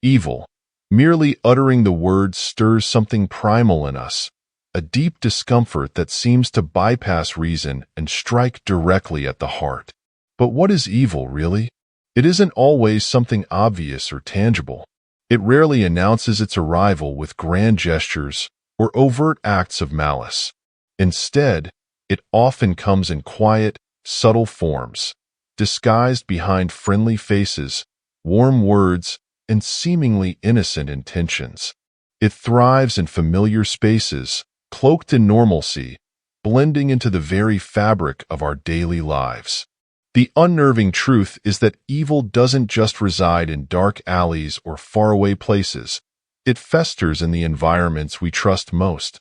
Evil. Merely uttering the word stirs something primal in us, a deep discomfort that seems to bypass reason and strike directly at the heart. But what is evil, really? It isn't always something obvious or tangible. It rarely announces its arrival with grand gestures or overt acts of malice. Instead, it often comes in quiet, subtle forms, disguised behind friendly faces, warm words, and seemingly innocent intentions. It thrives in familiar spaces, cloaked in normalcy, blending into the very fabric of our daily lives. The unnerving truth is that evil doesn't just reside in dark alleys or faraway places. It festers in the environments we trust most.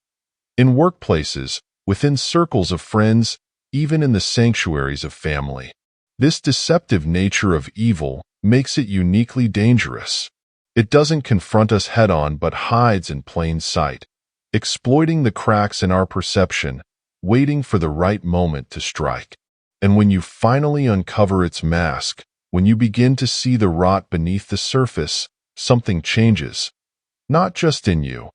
In workplaces, within circles of friends, even in the sanctuaries of family. This deceptive nature of evil makes it uniquely dangerous. It doesn't confront us head-on but hides in plain sight, exploiting the cracks in our perception, waiting for the right moment to strike. And when you finally uncover its mask, when you begin to see the rot beneath the surface, something changes. Not just in you,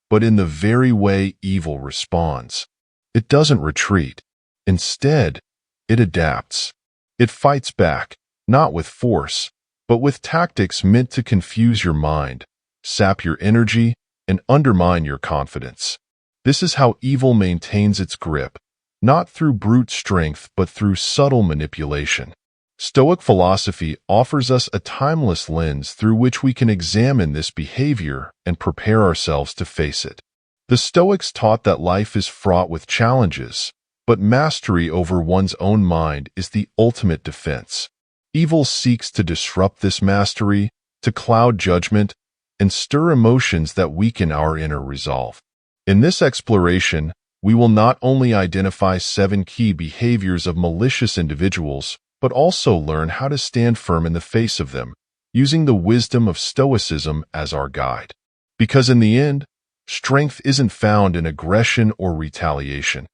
but in the very way evil responds. It doesn't retreat. Instead, it adapts. It fights back, not with force, but with tactics meant to confuse your mind, sap your energy, and undermine your confidence. This is how evil maintains its grip, not through brute strength but through subtle manipulation. Stoic philosophy offers us a timeless lens through which we can examine this behavior and prepare ourselves to face it. The Stoics taught that life is fraught with challenges, but mastery over one's own mind is the ultimate defense. Evil seeks to disrupt this mastery, to cloud judgment, and stir emotions that weaken our inner resolve. In this exploration, we will not only identify 7 key behaviors of malicious individuals, but also learn how to stand firm in the face of them, using the wisdom of Stoicism as our guide. Because in the end, strength isn't found in aggression or retaliation.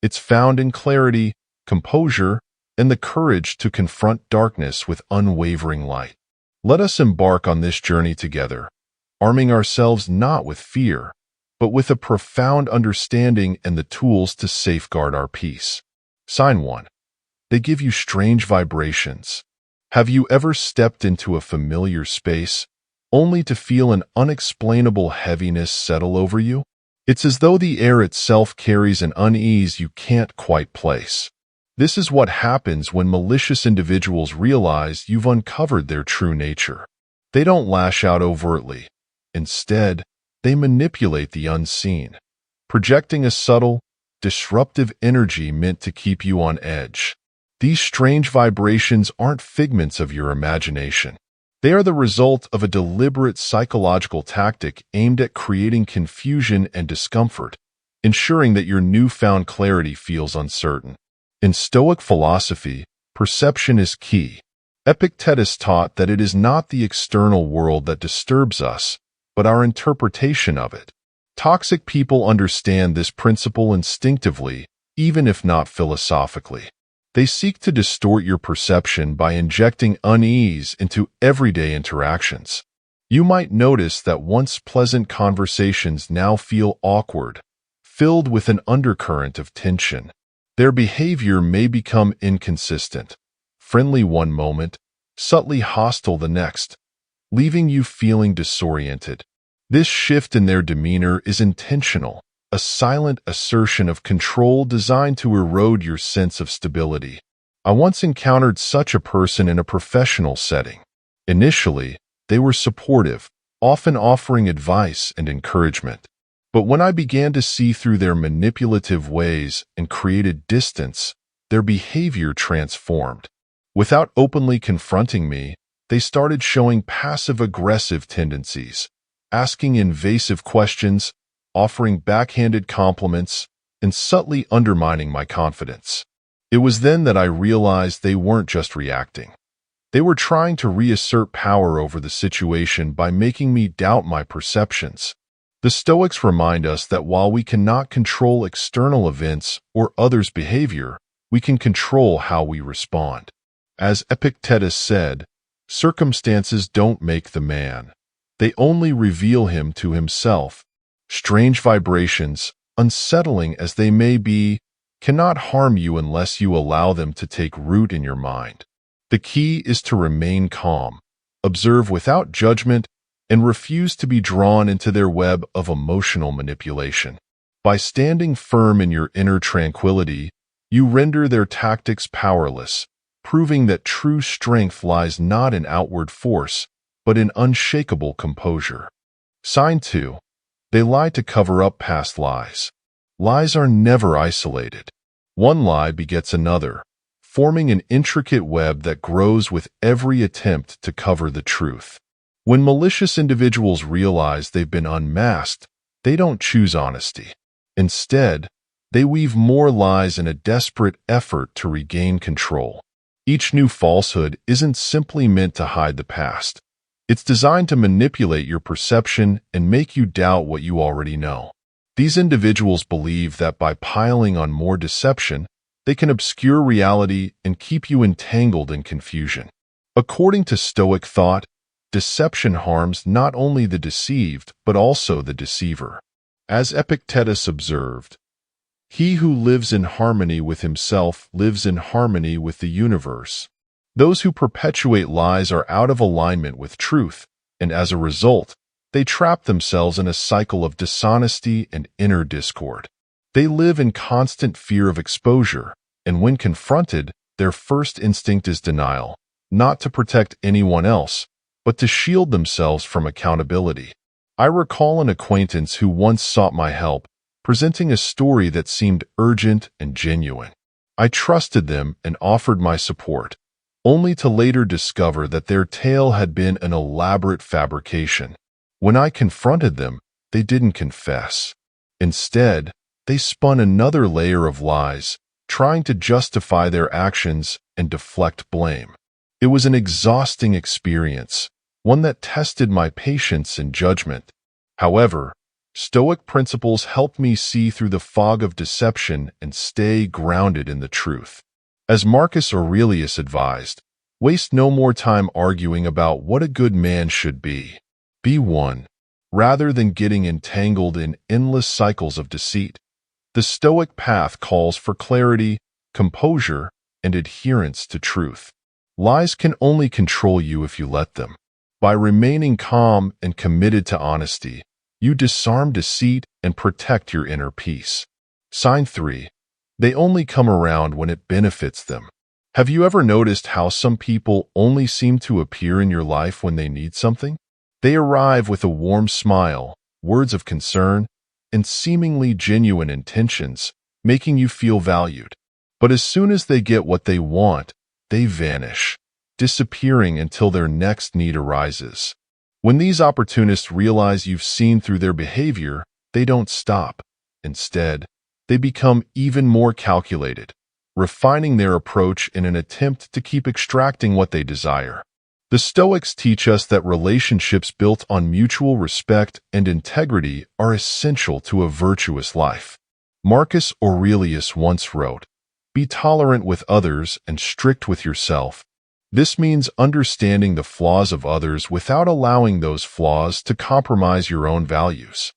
It's found in clarity, composure, and the courage to confront darkness with unwavering light. Let us embark on this journey together, arming ourselves not with fear, but with a profound understanding and the tools to safeguard our peace. Sign 1. They give you strange vibrations. Have you ever stepped into a familiar space, only to feel an unexplainable heaviness settle over you? It's as though the air itself carries an unease you can't quite place. This is what happens when malicious individuals realize you've uncovered their true nature. They don't lash out overtly. Instead, they manipulate the unseen, projecting a subtle, disruptive energy meant to keep you on edge. These strange vibrations aren't figments of your imagination. They are the result of a deliberate psychological tactic aimed at creating confusion and discomfort, ensuring that your newfound clarity feels uncertain. In Stoic philosophy, perception is key. Epictetus taught that it is not the external world that disturbs us, but our interpretation of it. Toxic people understand this principle instinctively, even if not philosophically. They seek to distort your perception by injecting unease into everyday interactions. You might notice that once pleasant conversations now feel awkward, filled with an undercurrent of tension. Their behavior may become inconsistent, friendly one moment, subtly hostile the next, leaving you feeling disoriented. This shift in their demeanor is intentional, a silent assertion of control designed to erode your sense of stability. I once encountered such a person in a professional setting. Initially, they were supportive, often offering advice and encouragement. But when I began to see through their manipulative ways and created distance, their behavior transformed. Without openly confronting me, they started showing passive-aggressive tendencies, asking invasive questions, offering backhanded compliments, and subtly undermining my confidence. It was then that I realized they weren't just reacting. They were trying to reassert power over the situation by making me doubt my perceptions. The Stoics remind us that while we cannot control external events or others' behavior, we can control how we respond. As Epictetus said, circumstances don't make the man. They only reveal him to himself. Strange vibrations, unsettling as they may be, cannot harm you unless you allow them to take root in your mind. The key is to remain calm, observe without judgment, and refuse to be drawn into their web of emotional manipulation. By standing firm in your inner tranquility, you render their tactics powerless, proving that true strength lies not in outward force, but in unshakable composure. Sign 2. They lie to cover up past lies. Lies are never isolated. One lie begets another, forming an intricate web that grows with every attempt to cover the truth. When malicious individuals realize they've been unmasked, they don't choose honesty. Instead, they weave more lies in a desperate effort to regain control. Each new falsehood isn't simply meant to hide the past. It's designed to manipulate your perception and make you doubt what you already know. These individuals believe that by piling on more deception, they can obscure reality and keep you entangled in confusion. According to Stoic thought, deception harms not only the deceived but also the deceiver. As Epictetus observed, "He who lives in harmony with himself lives in harmony with the universe." Those who perpetuate lies are out of alignment with truth, and as a result, they trap themselves in a cycle of dishonesty and inner discord. They live in constant fear of exposure, and when confronted, their first instinct is denial, not to protect anyone else, but to shield themselves from accountability. I recall an acquaintance who once sought my help, presenting a story that seemed urgent and genuine. I trusted them and offered my support, only to later discover that their tale had been an elaborate fabrication. When I confronted them, they didn't confess. Instead, they spun another layer of lies, trying to justify their actions and deflect blame. It was an exhausting experience, one that tested my patience and judgment. However, Stoic principles helped me see through the fog of deception and stay grounded in the truth. As Marcus Aurelius advised, waste no more time arguing about what a good man should be. Be one. Rather than getting entangled in endless cycles of deceit, the Stoic path calls for clarity, composure, and adherence to truth. Lies can only control you if you let them. By remaining calm and committed to honesty, you disarm deceit and protect your inner peace. Sign 3. They only come around when it benefits them. Have you ever noticed how some people only seem to appear in your life when they need something? They arrive with a warm smile, words of concern, and seemingly genuine intentions, making you feel valued. But as soon as they get what they want, they vanish, disappearing until their next need arises. When these opportunists realize you've seen through their behavior, they don't stop. Instead, they become even more calculated, refining their approach in an attempt to keep extracting what they desire. The Stoics teach us that relationships built on mutual respect and integrity are essential to a virtuous life. Marcus Aurelius once wrote, "Be tolerant with others and strict with yourself." This means understanding the flaws of others without allowing those flaws to compromise your own values.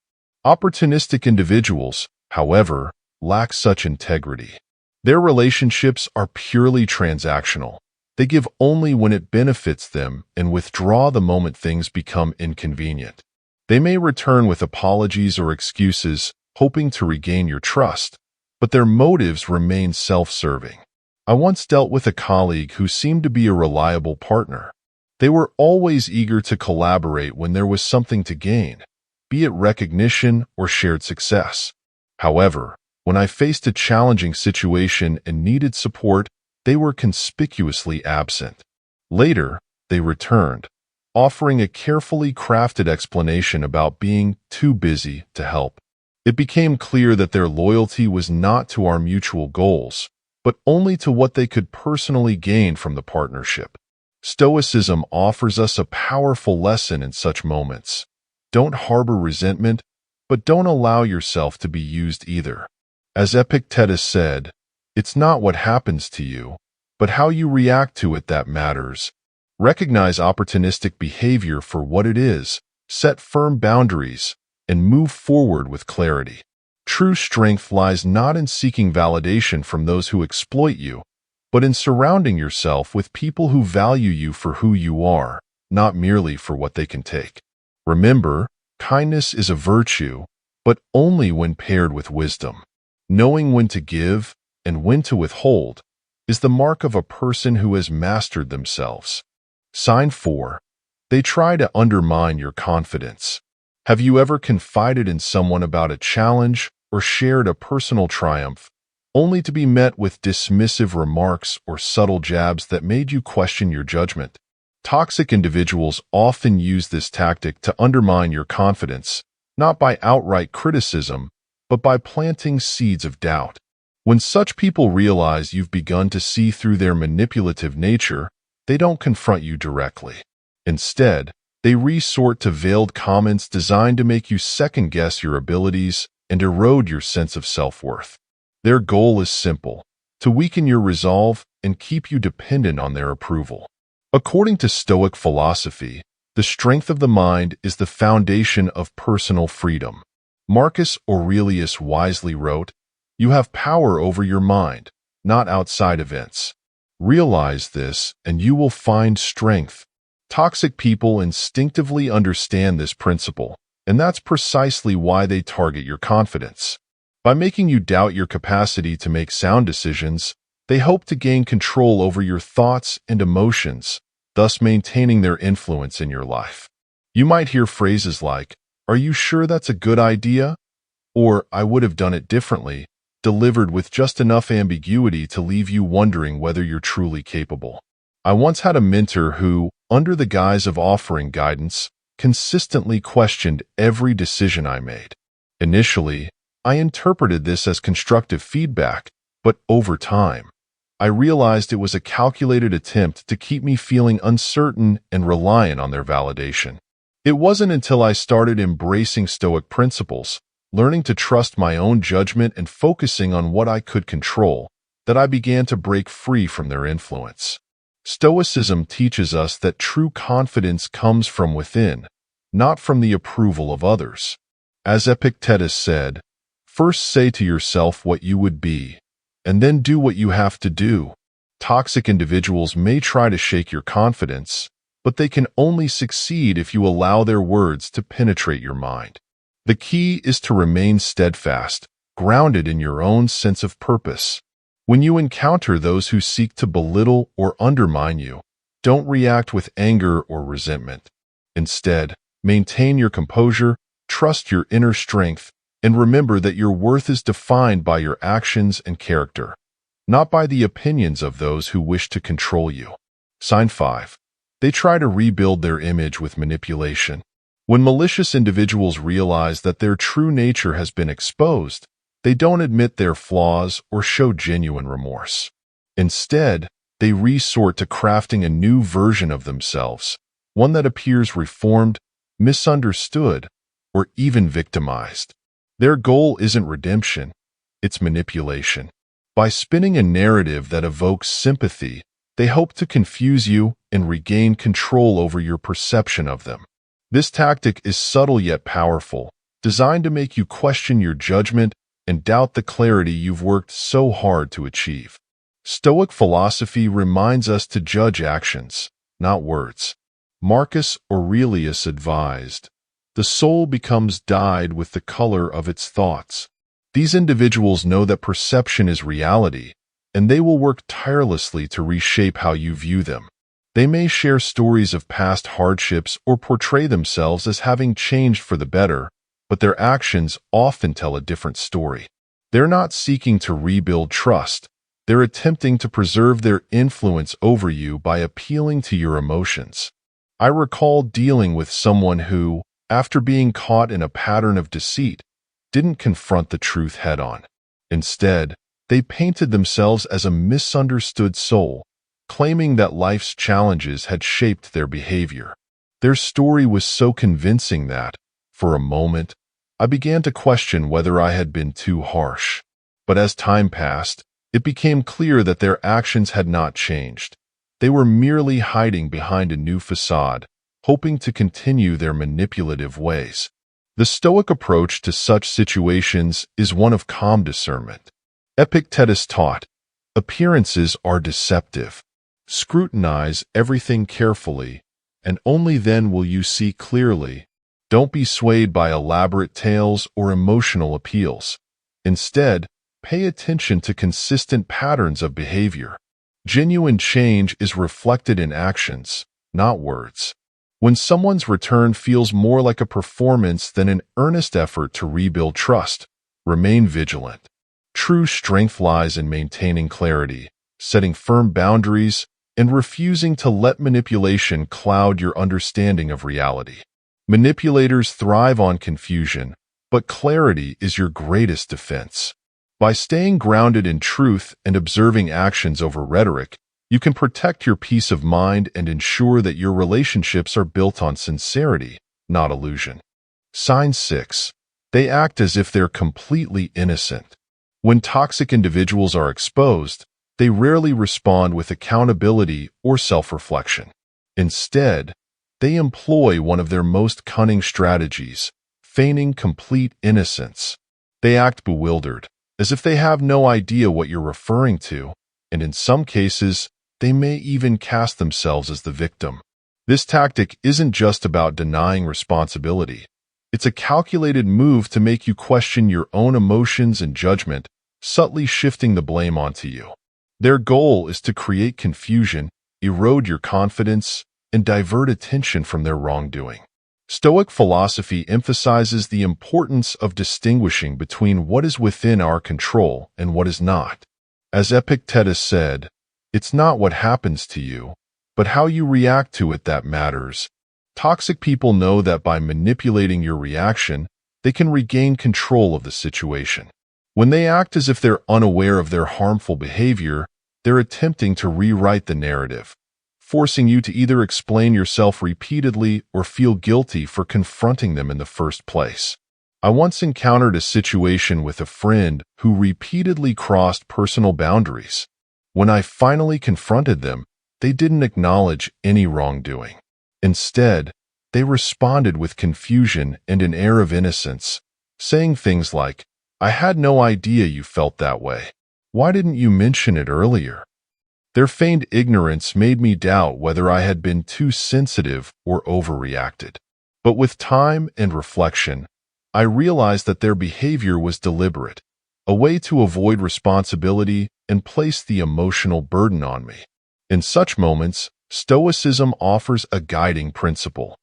Opportunistic individuals, however, lack such integrity. Their relationships are purely transactional. They give only when it benefits them and withdraw the moment things become inconvenient. They may return with apologies or excuses, hoping to regain your trust, but their motives remain self-serving. I once dealt with a colleague who seemed to be a reliable partner. They were always eager to collaborate when there was something to gain, be it recognition or shared success. However, when I faced a challenging situation and needed support, they were conspicuously absent. Later, they returned, offering a carefully crafted explanation about being too busy to help. It became clear that their loyalty was not to our mutual goals, but only to what they could personally gain from the partnership. Stoicism offers us a powerful lesson in such moments. Don't harbor resentment, but don't allow yourself to be used either. As Epictetus said, "It's not what happens to you, but how you react to it that matters." Recognize opportunistic behavior for what it is set firm boundaries, and move forward with clarity. True strength lies not in seeking validation from those who exploit you, but in surrounding yourself with people who value you for who you are, not merely for what they can take. Remember, kindness is a virtue, but only when paired with wisdom. Knowing when to give and when to withhold is the mark of a person who has mastered themselves. Sign 4. They try to undermine your confidence. Have you ever confided in someone about a challenge or shared a personal triumph, only to be met with dismissive remarks or subtle jabs that made you question your judgment? Toxic individuals often use this tactic to undermine your confidence, not by outright criticism, but by planting seeds of doubt. When such people realize you've begun to see through their manipulative nature, they don't confront you directly. Instead, they resort to veiled comments designed to make you second-guess your abilities and erode your sense of self-worth. Their goal is simple: to weaken your resolve and keep you dependent on their approval. According to Stoic philosophy, the strength of the mind is the foundation of personal freedom. Marcus Aurelius wisely wrote, "You have power over your mind, not outside events. Realize this, and you will find strength." Toxic people instinctively understand this principle, and that's precisely why they target your confidence. By making you doubt your capacity to make sound decisions, they hope to gain control over your thoughts and emotions, thus maintaining their influence in your life. You might hear phrases like, "Are you sure that's a good idea?" or "I would have done it differently," delivered with just enough ambiguity to leave you wondering whether you're truly capable. I once had a mentor who, under the guise of offering guidance, consistently questioned every decision I made. Initially, I interpreted this as constructive feedback, but over time, I realized it was a calculated attempt to keep me feeling uncertain and reliant on their validation. It wasn't until I started embracing Stoic principles, learning to trust my own judgment and focusing on what I could control, that I began to break free from their influence. Stoicism teaches us that true confidence comes from within, not from the approval of others. As Epictetus said, "First say to yourself what you would be, and then do what you have to do." Toxic individuals may try to shake your confidence, but they can only succeed if you allow their words to penetrate your mind. The key is to remain steadfast, grounded in your own sense of purpose. When you encounter those who seek to belittle or undermine you, don't react with anger or resentment. Instead, maintain your composure, trust your inner strength, and remember that your worth is defined by your actions and character, not by the opinions of those who wish to control you. Sign 5. They try to rebuild their image with manipulation. When malicious individuals realize that their true nature has been exposed, they don't admit their flaws or show genuine remorse. Instead, they resort to crafting a new version of themselves, one that appears reformed, misunderstood, or even victimized. Their goal isn't redemption, it's manipulation. By spinning a narrative that evokes sympathy, they hope to confuse you and regain control over your perception of them. This tactic is subtle yet powerful, designed to make you question your judgment and doubt the clarity you've worked so hard to achieve. Stoic philosophy reminds us to judge actions, not words. Marcus Aurelius advised, "The soul becomes dyed with the color of its thoughts." These individuals know that perception is reality, and they will work tirelessly to reshape how you view them. They may share stories of past hardships or portray themselves as having changed for the better, but their actions often tell a different story. They're not seeking to rebuild trust. They're attempting to preserve their influence over you by appealing to your emotions. I recall dealing with someone who, after being caught in a pattern of deceit, didn't confront the truth head-on. Instead, they painted themselves as a misunderstood soul, claiming that life's challenges had shaped their behavior. Their story was so convincing that, for a moment, I began to question whether I had been too harsh. But as time passed, it became clear that their actions had not changed. They were merely hiding behind a new facade, hoping to continue their manipulative ways. The Stoic approach to such situations is one of calm discernment. Epictetus taught, "Appearances are deceptive. Scrutinize everything carefully, and only then will you see clearly. Don't be swayed by elaborate tales or emotional appeals. Instead, pay attention to consistent patterns of behavior. Genuine change is reflected in actions, not words." When someone's return feels more like a performance than an earnest effort to rebuild trust, remain vigilant. True strength lies in maintaining clarity, setting firm boundaries, and refusing to let manipulation cloud your understanding of reality. Manipulators thrive on confusion, but clarity is your greatest defense. By staying grounded in truth and observing actions over rhetoric, you can protect your peace of mind and ensure that your relationships are built on sincerity, not illusion. Sign 6. They act as if they're completely innocent. When toxic individuals are exposed, they rarely respond with accountability or self-reflection. Instead, they employ one of their most cunning strategies, feigning complete innocence. They act bewildered, as if they have no idea what you're referring to, and in some cases, they may even cast themselves as the victim. This tactic isn't just about denying responsibility. It's a calculated move to make you question your own emotions and judgment, subtly shifting the blame onto you. Their goal is to create confusion, erode your confidence, and divert attention from their wrongdoing. Stoic philosophy emphasizes the importance of distinguishing between what is within our control and what is not. As Epictetus said, "It's not what happens to you, but how you react to it that matters." Toxic people know that by manipulating your reaction, they can regain control of the situation. When they act as if they're unaware of their harmful behavior, they're attempting to rewrite the narrative, forcing you to either explain yourself repeatedly or feel guilty for confronting them in the first place. I once encountered a situation with a friend who repeatedly crossed personal boundaries. When I finally confronted them, they didn't acknowledge any wrongdoing. Instead, they responded with confusion and an air of innocence, saying things like, "I had no idea you felt that way. Why didn't you mention it earlier?" Their feigned ignorance made me doubt whether I had been too sensitive or overreacted. But with time and reflection, I realized that their behavior was deliberate, a way to avoid responsibility and place the emotional burden on me. In such moments, Stoicism offers a guiding principle.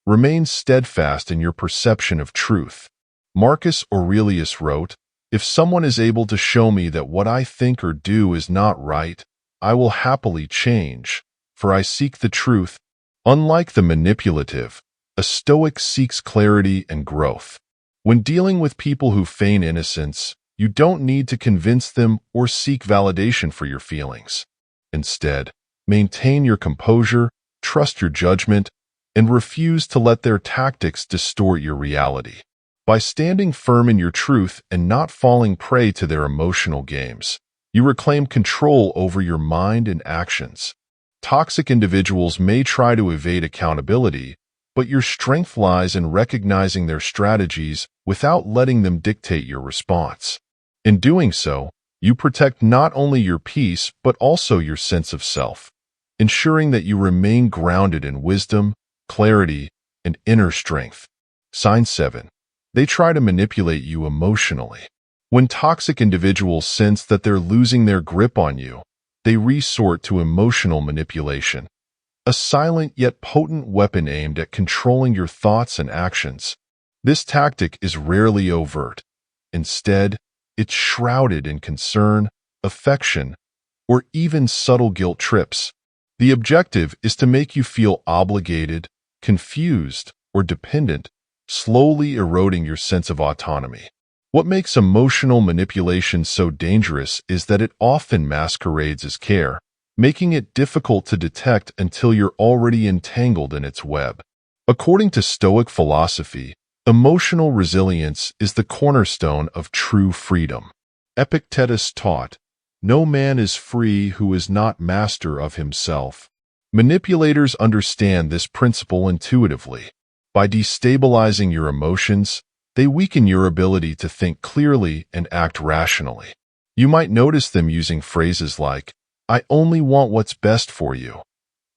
Remain steadfast in your perception of truth. Marcus Aurelius wrote, "If someone is able to show me that what I think or do is not right, I will happily change, for I seek the truth." Unlike the manipulative, a Stoic seeks clarity and growth. When dealing with people who feign innocence, you don't need to convince them or seek validation for your feelings. Instead, maintain your composure, trust your judgment, and refuse to let their tactics distort your reality. By standing firm in your truth and not falling prey to their emotional games, you reclaim control over your mind and actions. Toxic individuals may try to evade accountability, but your strength lies in recognizing their strategies without letting them dictate your response. In doing so, you protect not only your peace but also your sense of self, ensuring that you remain grounded in wisdom, clarity, and inner strength. Sign 7. They try to manipulate you emotionally. When toxic individuals sense that they're losing their grip on you, they resort to emotional manipulation, a silent yet potent weapon aimed at controlling your thoughts and actions. This tactic is rarely overt. Instead, it's shrouded in concern, affection, or even subtle guilt trips. The objective is to make you feel obligated, confused, or dependent, slowly eroding your sense of autonomy. What makes emotional manipulation so dangerous is that it often masquerades as care, making it difficult to detect until you're already entangled in its web. According to Stoic philosophy, emotional resilience is the cornerstone of true freedom. Epictetus taught, "No man is free who is not master of himself." Manipulators understand this principle intuitively. By destabilizing your emotions, they weaken your ability to think clearly and act rationally. You might notice them using phrases like, "I only want what's best for you,"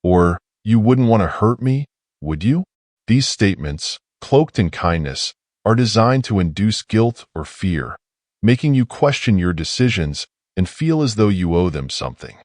or "You wouldn't want to hurt me, would you?" These statements, cloaked in kindness, are designed to induce guilt or fear, making you question your decisions and feel as though you owe them something.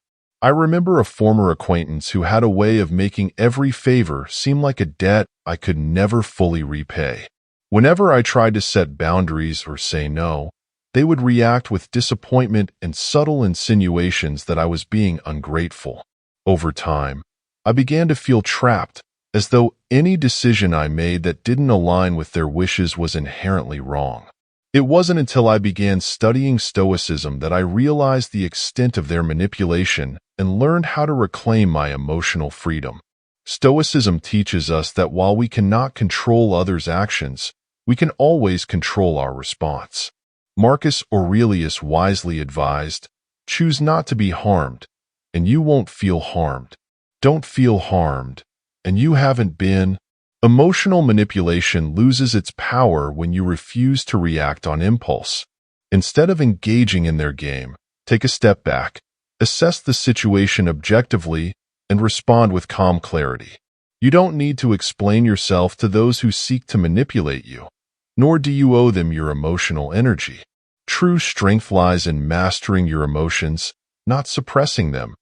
I remember a former acquaintance who had a way of making every favor seem like a debt I could never fully repay. Whenever I tried to set boundaries or say no, they would react with disappointment and subtle insinuations that I was being ungrateful. Over time, I began to feel trapped, as though any decision I made that didn't align with their wishes was inherently wrong. It wasn't until I began studying Stoicism that I realized the extent of their manipulation and learned how to reclaim my emotional freedom. Stoicism teaches us that while we cannot control others' actions, we can always control our response. Marcus Aurelius wisely advised, "Choose not to be harmed, and you won't feel harmed. Don't feel harmed, and you haven't been." Emotional manipulation loses its power when you refuse to react on impulse. Instead of engaging in their game, take a step back, assess the situation objectively, and respond with calm clarity. You don't need to explain yourself to those who seek to manipulate you, nor do you owe them your emotional energy. True strength lies in mastering your emotions, not suppressing them,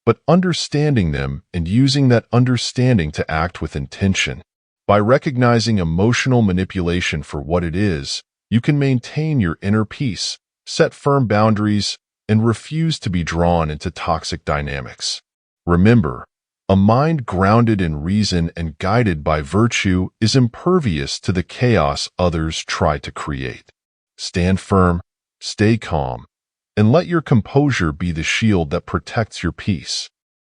but understanding them and using that understanding to act with intention. By recognizing emotional manipulation for what it is, you can maintain your inner peace, set firm boundaries, and refuse to be drawn into toxic dynamics. Remember, a mind grounded in reason and guided by virtue is impervious to the chaos others try to create. Stand firm, stay calm, and let your composure be the shield that protects your peace.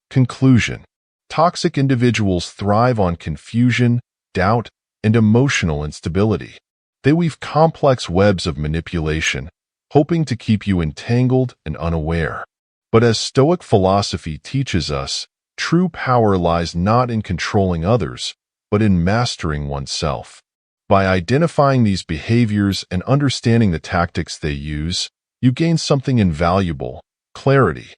Conclusion: toxic individuals thrive on confusion, doubt, and emotional instability. They weave complex webs of manipulation, hoping to keep you entangled and unaware. But as Stoic philosophy teaches us, true power lies not in controlling others, but in mastering oneself. By identifying these behaviors and understanding the tactics they use, you gain something invaluable: clarity.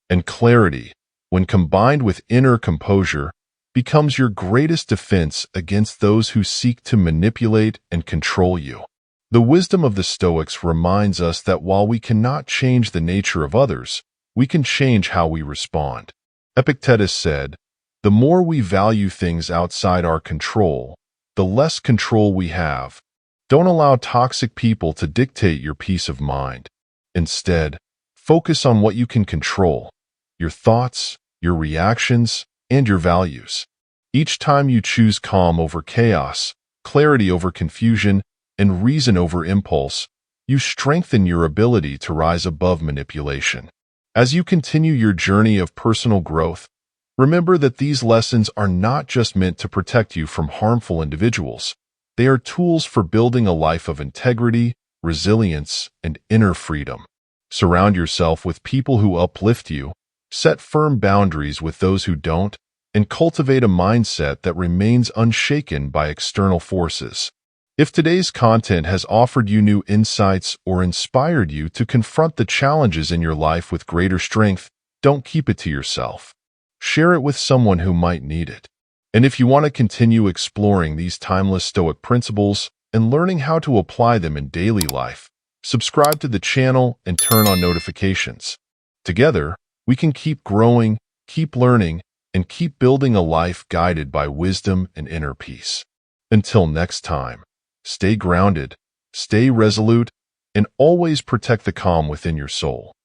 And clarity, when combined with inner composure, becomes your greatest defense against those who seek to manipulate and control you. The wisdom of the Stoics reminds us that while we cannot change the nature of others, we can change how we respond. Epictetus said, "The more we value things outside our control, the less control we have." Don't allow toxic people to dictate your peace of mind. Instead, focus on what you can control: your thoughts, your reactions, and your values. Each time you choose calm over chaos, clarity over confusion, and reason over impulse, you strengthen your ability to rise above manipulation. As you continue your journey of personal growth, remember that these lessons are not just meant to protect you from harmful individuals. They are tools for building a life of integrity, resilience, and inner freedom. Surround yourself with people who uplift you, set firm boundaries with those who don't, and cultivate a mindset that remains unshaken by external forces. If today's content has offered you new insights or inspired you to confront the challenges in your life with greater strength, don't keep it to yourself. Share it with someone who might need it. And if you want to continue exploring these timeless Stoic principles and learning how to apply them in daily life, subscribe to the channel and turn on notifications. Together, we can keep growing, keep learning, and keep building a life guided by wisdom and inner peace. Until next time, stay grounded, stay resolute, and always protect the calm within your soul.